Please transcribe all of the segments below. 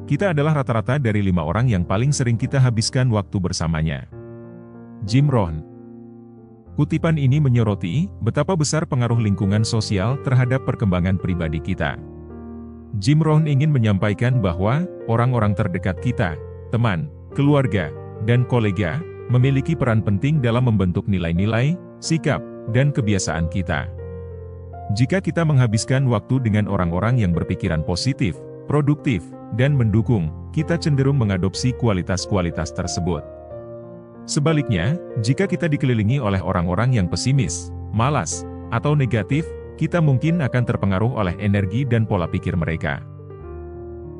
Kita adalah rata-rata dari 5 orang yang paling sering kita habiskan waktu bersamanya. Jim Rohn. Kutipan ini menyoroti betapa besar pengaruh lingkungan sosial terhadap perkembangan pribadi kita. Jim Rohn ingin menyampaikan bahwa orang-orang terdekat kita, teman, keluarga, dan kolega, memiliki peran penting dalam membentuk nilai-nilai, sikap, dan kebiasaan kita. Jika kita menghabiskan waktu dengan orang-orang yang berpikiran positif, produktif, dan mendukung, kita cenderung mengadopsi kualitas-kualitas tersebut. Sebaliknya, jika kita dikelilingi oleh orang-orang yang pesimis, malas, atau negatif, kita mungkin akan terpengaruh oleh energi dan pola pikir mereka.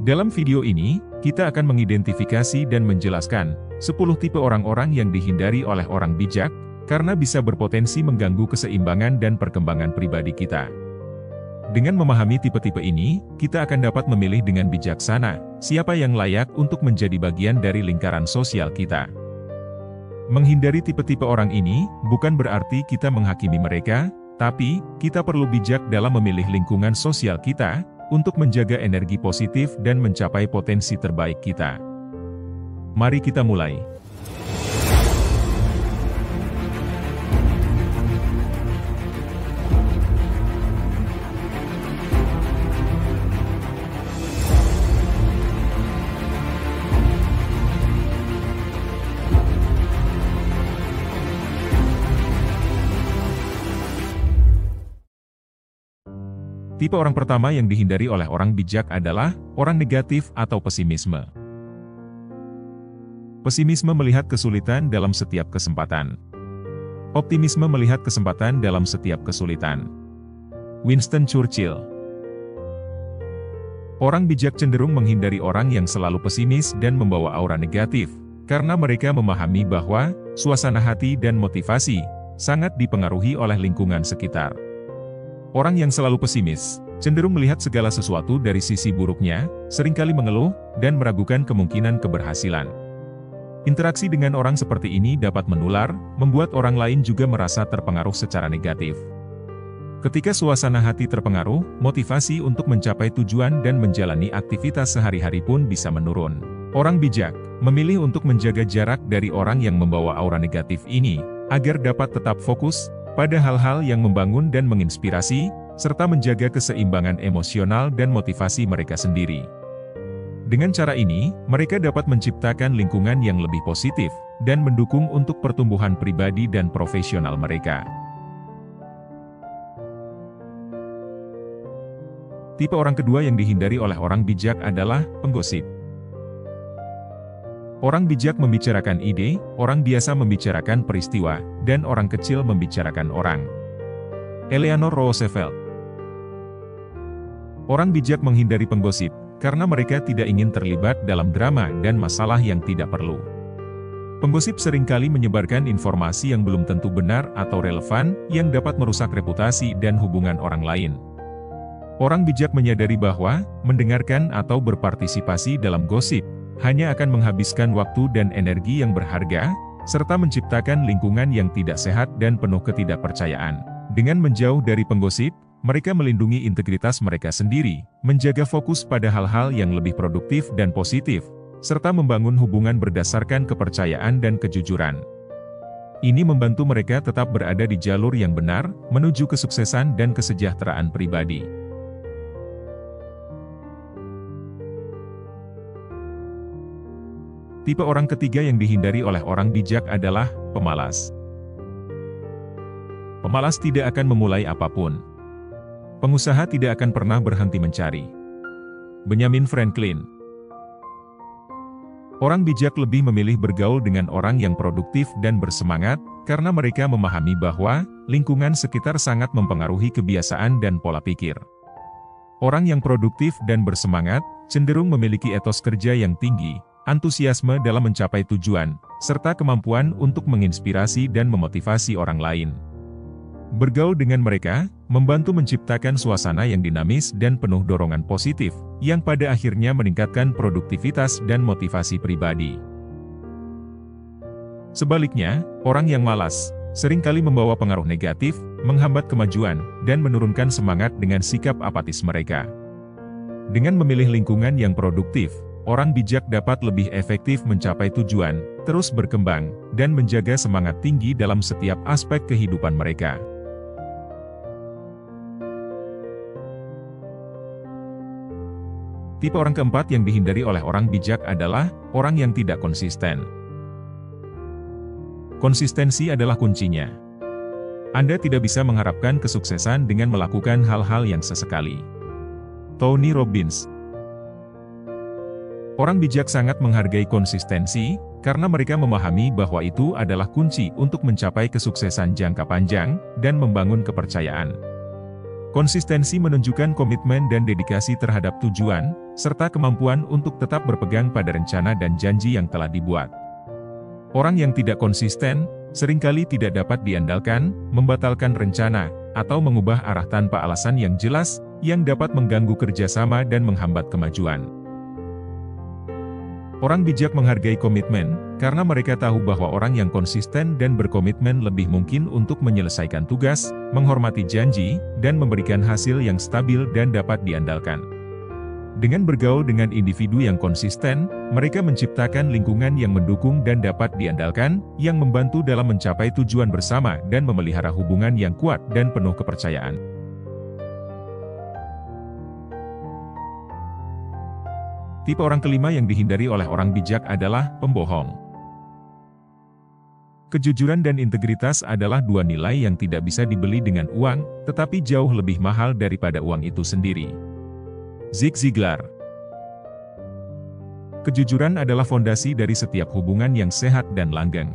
Dalam video ini, kita akan mengidentifikasi dan menjelaskan 10 tipe orang-orang yang dihindari oleh orang bijak, karena bisa berpotensi mengganggu keseimbangan dan perkembangan pribadi kita. Dengan memahami tipe-tipe ini, kita akan dapat memilih dengan bijaksana siapa yang layak untuk menjadi bagian dari lingkaran sosial kita. Menghindari tipe-tipe orang ini bukan berarti kita menghakimi mereka, tapi kita perlu bijak dalam memilih lingkungan sosial kita untuk menjaga energi positif dan mencapai potensi terbaik kita. Mari kita mulai. Tipe orang pertama yang dihindari oleh orang bijak adalah orang negatif atau pesimisme. Pesimisme melihat kesulitan dalam setiap kesempatan. Optimisme melihat kesempatan dalam setiap kesulitan. Winston Churchill. Orang bijak cenderung menghindari orang yang selalu pesimis dan membawa aura negatif, karena mereka memahami bahwa suasana hati dan motivasi sangat dipengaruhi oleh lingkungan sekitar. Orang yang selalu pesimis, cenderung melihat segala sesuatu dari sisi buruknya, seringkali mengeluh, dan meragukan kemungkinan keberhasilan. Interaksi dengan orang seperti ini dapat menular, membuat orang lain juga merasa terpengaruh secara negatif. Ketika suasana hati terpengaruh, motivasi untuk mencapai tujuan dan menjalani aktivitas sehari-hari pun bisa menurun. Orang bijak memilih untuk menjaga jarak dari orang yang membawa aura negatif ini, agar dapat tetap fokus pada hal-hal yang membangun dan menginspirasi, serta menjaga keseimbangan emosional dan motivasi mereka sendiri. Dengan cara ini, mereka dapat menciptakan lingkungan yang lebih positif, dan mendukung untuk pertumbuhan pribadi dan profesional mereka. Tipe orang kedua yang dihindari oleh orang bijak adalah penggosip. Orang bijak membicarakan ide, orang biasa membicarakan peristiwa, dan orang kecil membicarakan orang. Eleanor Roosevelt. Orang bijak menghindari penggosip, karena mereka tidak ingin terlibat dalam drama dan masalah yang tidak perlu. Penggosip seringkali menyebarkan informasi yang belum tentu benar atau relevan, yang dapat merusak reputasi dan hubungan orang lain. Orang bijak menyadari bahwa, mendengarkan atau berpartisipasi dalam gosip, hanya akan menghabiskan waktu dan energi yang berharga, serta menciptakan lingkungan yang tidak sehat dan penuh ketidakpercayaan. Dengan menjauh dari penggosip, mereka melindungi integritas mereka sendiri, menjaga fokus pada hal-hal yang lebih produktif dan positif, serta membangun hubungan berdasarkan kepercayaan dan kejujuran. Ini membantu mereka tetap berada di jalur yang benar, menuju kesuksesan dan kesejahteraan pribadi. Tipe orang ketiga yang dihindari oleh orang bijak adalah pemalas. Pemalas tidak akan memulai apapun. Pengusaha tidak akan pernah berhenti mencari. Benjamin Franklin. Orang bijak lebih memilih bergaul dengan orang yang produktif dan bersemangat, karena mereka memahami bahwa lingkungan sekitar sangat mempengaruhi kebiasaan dan pola pikir. Orang yang produktif dan bersemangat cenderung memiliki etos kerja yang tinggi, antusiasme dalam mencapai tujuan, serta kemampuan untuk menginspirasi dan memotivasi orang lain. Bergaul dengan mereka, membantu menciptakan suasana yang dinamis dan penuh dorongan positif, yang pada akhirnya meningkatkan produktivitas dan motivasi pribadi. Sebaliknya, orang yang malas, seringkali membawa pengaruh negatif, menghambat kemajuan, dan menurunkan semangat dengan sikap apatis mereka. Dengan memilih lingkungan yang produktif, orang bijak dapat lebih efektif mencapai tujuan, terus berkembang, dan menjaga semangat tinggi dalam setiap aspek kehidupan mereka. Tipe orang keempat yang dihindari oleh orang bijak adalah orang yang tidak konsisten. Konsistensi adalah kuncinya. Anda tidak bisa mengharapkan kesuksesan dengan melakukan hal-hal yang sesekali. Tony Robbins. Orang bijak sangat menghargai konsistensi, karena mereka memahami bahwa itu adalah kunci untuk mencapai kesuksesan jangka panjang, dan membangun kepercayaan. Konsistensi menunjukkan komitmen dan dedikasi terhadap tujuan, serta kemampuan untuk tetap berpegang pada rencana dan janji yang telah dibuat. Orang yang tidak konsisten, seringkali tidak dapat diandalkan, membatalkan rencana, atau mengubah arah tanpa alasan yang jelas, yang dapat mengganggu kerjasama dan menghambat kemajuan. Orang bijak menghargai komitmen, karena mereka tahu bahwa orang yang konsisten dan berkomitmen lebih mungkin untuk menyelesaikan tugas, menghormati janji, dan memberikan hasil yang stabil dan dapat diandalkan. Dengan bergaul dengan individu yang konsisten, mereka menciptakan lingkungan yang mendukung dan dapat diandalkan, yang membantu dalam mencapai tujuan bersama dan memelihara hubungan yang kuat dan penuh kepercayaan. Tipe orang kelima yang dihindari oleh orang bijak adalah pembohong. Kejujuran dan integritas adalah dua nilai yang tidak bisa dibeli dengan uang, tetapi jauh lebih mahal daripada uang itu sendiri. Zig Ziglar. Kejujuran adalah fondasi dari setiap hubungan yang sehat dan langgeng.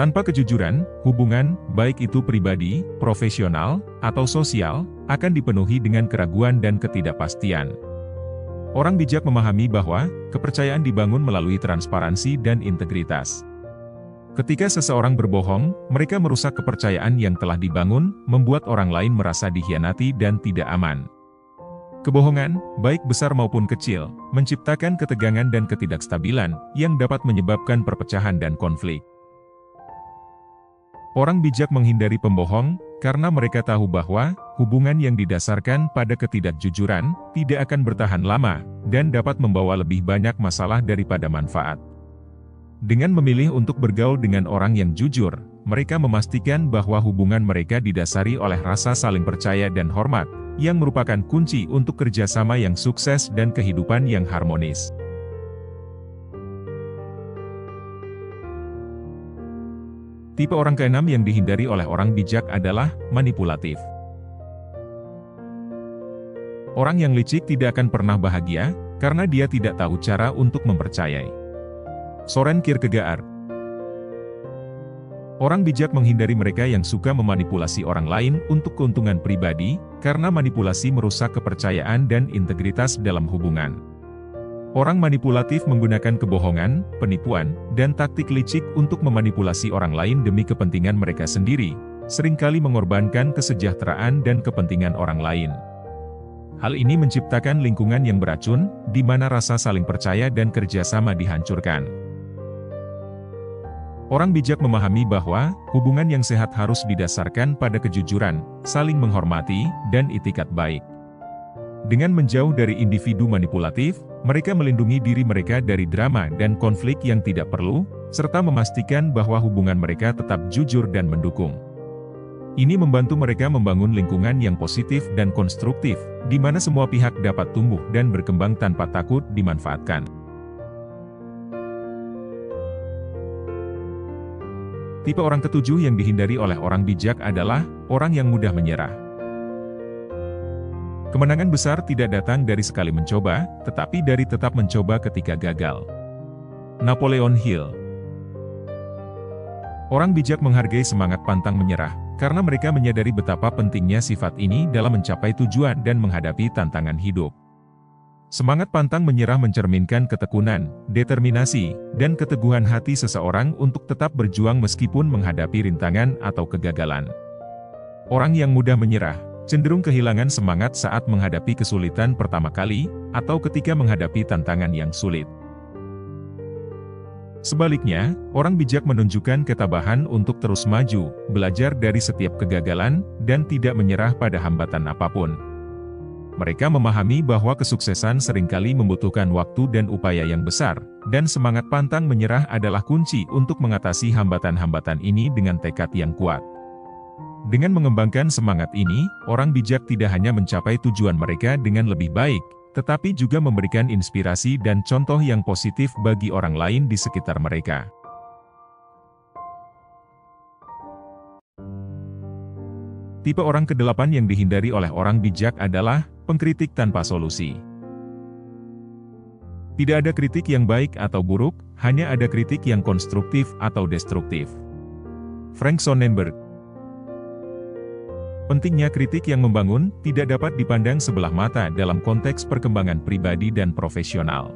Tanpa kejujuran, hubungan, baik itu pribadi, profesional, atau sosial, akan dipenuhi dengan keraguan dan ketidakpastian. Orang bijak memahami bahwa kepercayaan dibangun melalui transparansi dan integritas. Ketika seseorang berbohong, mereka merusak kepercayaan yang telah dibangun, membuat orang lain merasa dikhianati dan tidak aman. Kebohongan, baik besar maupun kecil, menciptakan ketegangan dan ketidakstabilan, yang dapat menyebabkan perpecahan dan konflik. Orang bijak menghindari pembohong, karena mereka tahu bahwa hubungan yang didasarkan pada ketidakjujuran tidak akan bertahan lama, dan dapat membawa lebih banyak masalah daripada manfaat. Dengan memilih untuk bergaul dengan orang yang jujur, mereka memastikan bahwa hubungan mereka didasari oleh rasa saling percaya dan hormat, yang merupakan kunci untuk kerjasama yang sukses dan kehidupan yang harmonis. Tipe orang keenam yang dihindari oleh orang bijak adalah manipulatif. Orang yang licik tidak akan pernah bahagia, karena dia tidak tahu cara untuk mempercayai. Soren Kierkegaard. Orang bijak menghindari mereka yang suka memanipulasi orang lain untuk keuntungan pribadi, karena manipulasi merusak kepercayaan dan integritas dalam hubungan. Orang manipulatif menggunakan kebohongan, penipuan, dan taktik licik untuk memanipulasi orang lain demi kepentingan mereka sendiri, seringkali mengorbankan kesejahteraan dan kepentingan orang lain. Hal ini menciptakan lingkungan yang beracun, di mana rasa saling percaya dan kerjasama dihancurkan. Orang bijak memahami bahwa hubungan yang sehat harus didasarkan pada kejujuran, saling menghormati, dan itikat baik. Dengan menjauh dari individu manipulatif, mereka melindungi diri mereka dari drama dan konflik yang tidak perlu, serta memastikan bahwa hubungan mereka tetap jujur dan mendukung. Ini membantu mereka membangun lingkungan yang positif dan konstruktif, di mana semua pihak dapat tumbuh dan berkembang tanpa takut dimanfaatkan. Tipe orang ketujuh yang dihindari oleh orang bijak adalah orang yang mudah menyerah. Kemenangan besar tidak datang dari sekali mencoba, tetapi dari tetap mencoba ketika gagal. Napoleon Hill. Orang bijak menghargai semangat pantang menyerah, karena mereka menyadari betapa pentingnya sifat ini dalam mencapai tujuan dan menghadapi tantangan hidup. Semangat pantang menyerah mencerminkan ketekunan, determinasi, dan keteguhan hati seseorang untuk tetap berjuang meskipun menghadapi rintangan atau kegagalan. Orang yang mudah menyerah cenderung kehilangan semangat saat menghadapi kesulitan pertama kali, atau ketika menghadapi tantangan yang sulit. Sebaliknya, orang bijak menunjukkan ketabahan untuk terus maju, belajar dari setiap kegagalan, dan tidak menyerah pada hambatan apapun. Mereka memahami bahwa kesuksesan seringkali membutuhkan waktu dan upaya yang besar, dan semangat pantang menyerah adalah kunci untuk mengatasi hambatan-hambatan ini dengan tekad yang kuat. Dengan mengembangkan semangat ini, orang bijak tidak hanya mencapai tujuan mereka dengan lebih baik, tetapi juga memberikan inspirasi dan contoh yang positif bagi orang lain di sekitar mereka. Tipe orang ke-8 yang dihindari oleh orang bijak adalah pengkritik tanpa solusi. Tidak ada kritik yang baik atau buruk, hanya ada kritik yang konstruktif atau destruktif. Frank Sonnenberg. Pentingnya kritik yang membangun tidak dapat dipandang sebelah mata dalam konteks perkembangan pribadi dan profesional.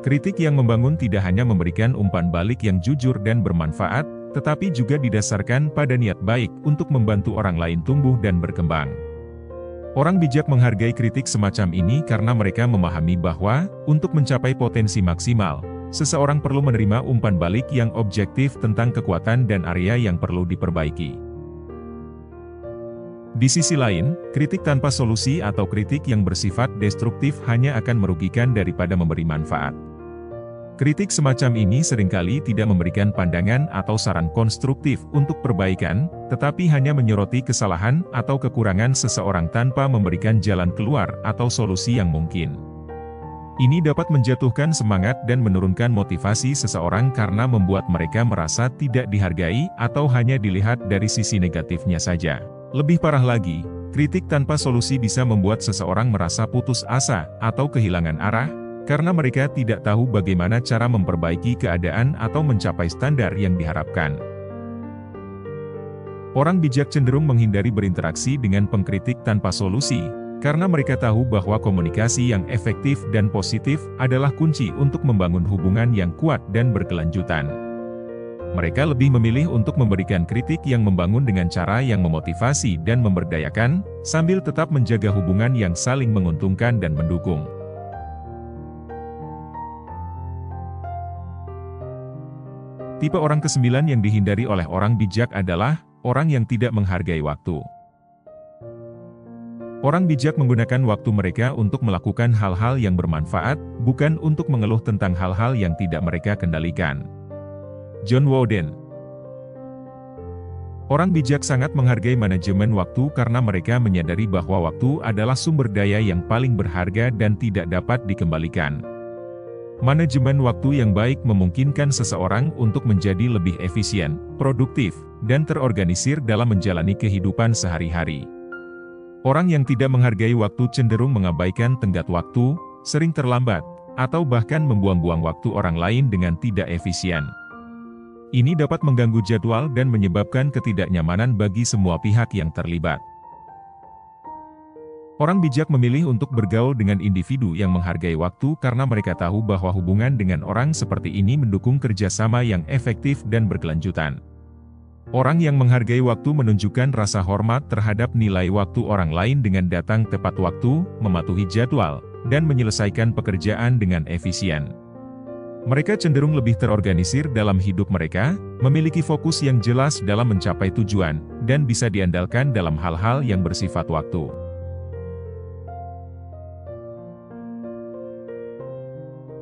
Kritik yang membangun tidak hanya memberikan umpan balik yang jujur dan bermanfaat, tetapi juga didasarkan pada niat baik untuk membantu orang lain tumbuh dan berkembang. Orang bijak menghargai kritik semacam ini karena mereka memahami bahwa, untuk mencapai potensi maksimal, seseorang perlu menerima umpan balik yang objektif tentang kekuatan dan area yang perlu diperbaiki. Di sisi lain, kritik tanpa solusi atau kritik yang bersifat destruktif hanya akan merugikan daripada memberi manfaat. Kritik semacam ini seringkali tidak memberikan pandangan atau saran konstruktif untuk perbaikan, tetapi hanya menyoroti kesalahan atau kekurangan seseorang tanpa memberikan jalan keluar atau solusi yang mungkin. Ini dapat menjatuhkan semangat dan menurunkan motivasi seseorang karena membuat mereka merasa tidak dihargai atau hanya dilihat dari sisi negatifnya saja. Lebih parah lagi, kritik tanpa solusi bisa membuat seseorang merasa putus asa atau kehilangan arah, karena mereka tidak tahu bagaimana cara memperbaiki keadaan atau mencapai standar yang diharapkan. Orang bijak cenderung menghindari berinteraksi dengan pengkritik tanpa solusi, karena mereka tahu bahwa komunikasi yang efektif dan positif adalah kunci untuk membangun hubungan yang kuat dan berkelanjutan. Mereka lebih memilih untuk memberikan kritik yang membangun dengan cara yang memotivasi dan memberdayakan, sambil tetap menjaga hubungan yang saling menguntungkan dan mendukung. Tipe orang ke-9 yang dihindari oleh orang bijak adalah orang yang tidak menghargai waktu. Orang bijak menggunakan waktu mereka untuk melakukan hal-hal yang bermanfaat, bukan untuk mengeluh tentang hal-hal yang tidak mereka kendalikan. John Wooden. Orang bijak sangat menghargai manajemen waktu karena mereka menyadari bahwa waktu adalah sumber daya yang paling berharga dan tidak dapat dikembalikan. Manajemen waktu yang baik memungkinkan seseorang untuk menjadi lebih efisien, produktif, dan terorganisir dalam menjalani kehidupan sehari-hari. Orang yang tidak menghargai waktu cenderung mengabaikan tenggat waktu, sering terlambat, atau bahkan membuang-buang waktu orang lain dengan tidak efisien. Ini dapat mengganggu jadwal dan menyebabkan ketidaknyamanan bagi semua pihak yang terlibat. Orang bijak memilih untuk bergaul dengan individu yang menghargai waktu karena mereka tahu bahwa hubungan dengan orang seperti ini mendukung kerjasama yang efektif dan berkelanjutan. Orang yang menghargai waktu menunjukkan rasa hormat terhadap nilai waktu orang lain dengan datang tepat waktu, mematuhi jadwal, dan menyelesaikan pekerjaan dengan efisien. Mereka cenderung lebih terorganisir dalam hidup mereka, memiliki fokus yang jelas dalam mencapai tujuan, dan bisa diandalkan dalam hal-hal yang bersifat waktu.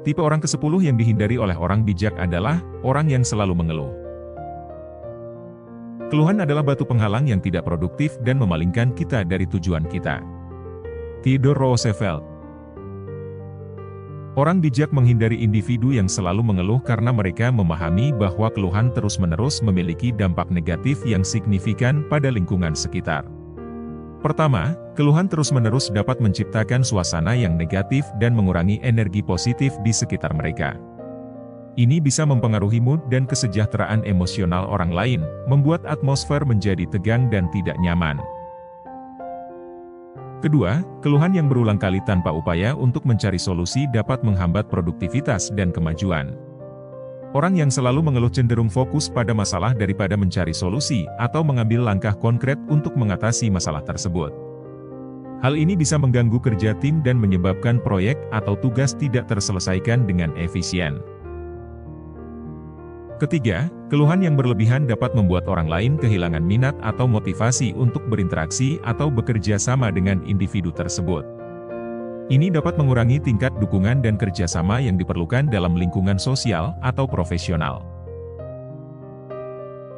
Tipe orang ke-10 yang dihindari oleh orang bijak adalah orang yang selalu mengeluh. Keluhan adalah batu penghalang yang tidak produktif dan memalingkan kita dari tujuan kita. Theodore Roosevelt. Orang bijak menghindari individu yang selalu mengeluh karena mereka memahami bahwa keluhan terus-menerus memiliki dampak negatif yang signifikan pada lingkungan sekitar. Pertama, keluhan terus-menerus dapat menciptakan suasana yang negatif dan mengurangi energi positif di sekitar mereka. Ini bisa mempengaruhi mood dan kesejahteraan emosional orang lain, membuat atmosfer menjadi tegang dan tidak nyaman. Kedua, keluhan yang berulang kali tanpa upaya untuk mencari solusi dapat menghambat produktivitas dan kemajuan. Orang yang selalu mengeluh cenderung fokus pada masalah daripada mencari solusi atau mengambil langkah konkret untuk mengatasi masalah tersebut. Hal ini bisa mengganggu kerja tim dan menyebabkan proyek atau tugas tidak terselesaikan dengan efisien. Ketiga, keluhan yang berlebihan dapat membuat orang lain kehilangan minat atau motivasi untuk berinteraksi atau bekerja sama dengan individu tersebut. Ini dapat mengurangi tingkat dukungan dan kerjasama yang diperlukan dalam lingkungan sosial atau profesional.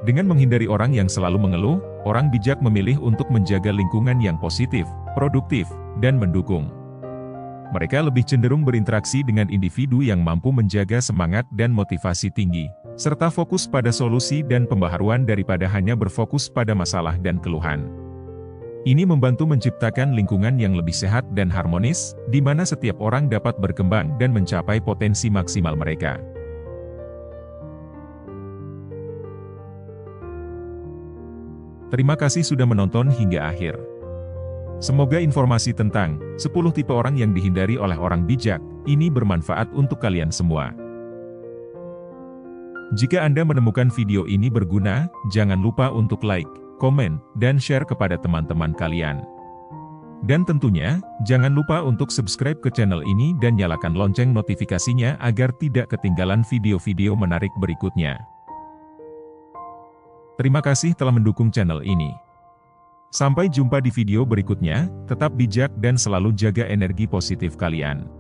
Dengan menghindari orang yang selalu mengeluh, orang bijak memilih untuk menjaga lingkungan yang positif, produktif, dan mendukung. Mereka lebih cenderung berinteraksi dengan individu yang mampu menjaga semangat dan motivasi tinggi, serta fokus pada solusi dan pembaharuan daripada hanya berfokus pada masalah dan keluhan. Ini membantu menciptakan lingkungan yang lebih sehat dan harmonis, di mana setiap orang dapat berkembang dan mencapai potensi maksimal mereka. Terima kasih sudah menonton hingga akhir. Semoga informasi tentang 10 tipe orang yang dihindari oleh orang bijak ini bermanfaat untuk kalian semua. Jika Anda menemukan video ini berguna, jangan lupa untuk like, komen, dan share kepada teman-teman kalian. Dan tentunya, jangan lupa untuk subscribe ke channel ini dan nyalakan lonceng notifikasinya agar tidak ketinggalan video-video menarik berikutnya. Terima kasih telah mendukung channel ini. Sampai jumpa di video berikutnya, tetap bijak dan selalu jaga energi positif kalian.